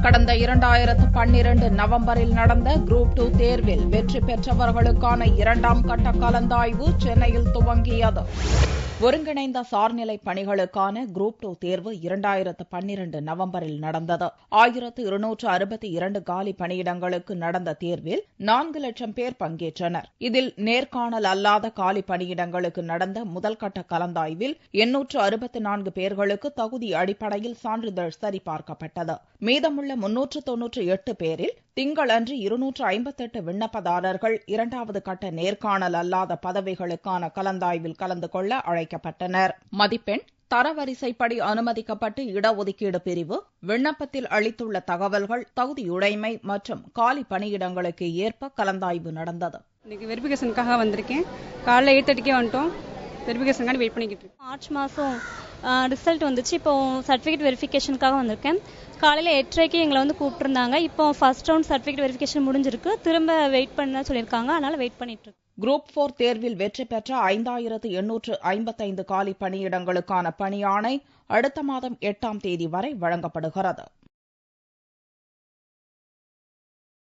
கடந்த 2012 நவம்பரில் நடந்த குரூப் 2 தேர்வில் வெற்றி பெற்றவர்களுக்கான 2ஆம் கட்ட கலந்தாய்வு சென்னையில் துவங்கியது. ஒருங்கிணைந்த சார்நிலை பணிகளுக்கான குரூப் 2 தேர்வு 2012 நவம்பரில் நடந்தது. 1262 காலி பணியிடங்களுக்கு நடந்த தேர்வில் 4 லட்சம் பேர் பங்கேற்றனர். இதில் நேர்காணல் அல்லாத காலி பணியிடங்களுக்கு நடந்த முதல்கட்ட கலந்தாய்வில் 864 பேர்களுக்கு தகுதி அடிப்படையில் சான்றிதழ் சரிபார்க்கப்பட்டது. மீதமுள்ள 398 பேரில் திங்களன்று 258 விண்ணப்பதாரர்கள் 2வது கட்ட நேர்காணல் அல்லாத பதவிகளுக்கான கலந்தாய்வில் கலந்து கொள்ள அழைக்கப்பட்டனர். மதிப்பெண் தரவரிசைப்படி அனுமதிக்கப்பட்டு இடஒதுக்கீடு பிரிவு, விண்ணப்பத்தில் அளித்துள்ள தகவல்கள், தகுதியுடைமை மற்றும் காலி பணியிடங்களுக்கு ஏற்ப கலந்தாய்வு நடந்தது. இன்னைக்கு வெரிஃபிகேஷனுக்காக வந்திருக்கேன். காலைல 8:30 வந்துட்டோம். வெரிஃபிகேஷனுக்காக வெயிட் பண்ணிக்கிட்டு இருக்கேன். மார்ச் மாதம் ரிசல்ட் வந்துச்சு. இப்போ சர்டிஃபிகேட் வெரிஃபிகேஷனுக்காக வந்திருக்கேன். காலையில் 8:30 எங்களை கூப்பிட்டுருந்தாங்க. இப்போ ஃபர்ஸ்ட் ரவுண்ட் சர்டிஃபிகேட் வெரிஃபிகேஷன் முடிஞ்சிருக்கு. திரும்ப வெயிட் பண்ண சொல்லியிருக்காங்க. அதனால வெயிட் பண்ணிட்டு இருக்கோம். குரூப் 4 தேர்வில் வெற்றி பெற்ற 5855 காலி பணியிடங்களுக்கான பணியாணை அடுத்த மாதம் 8ஆம் தேதி வரை வழங்கப்படுகிறது.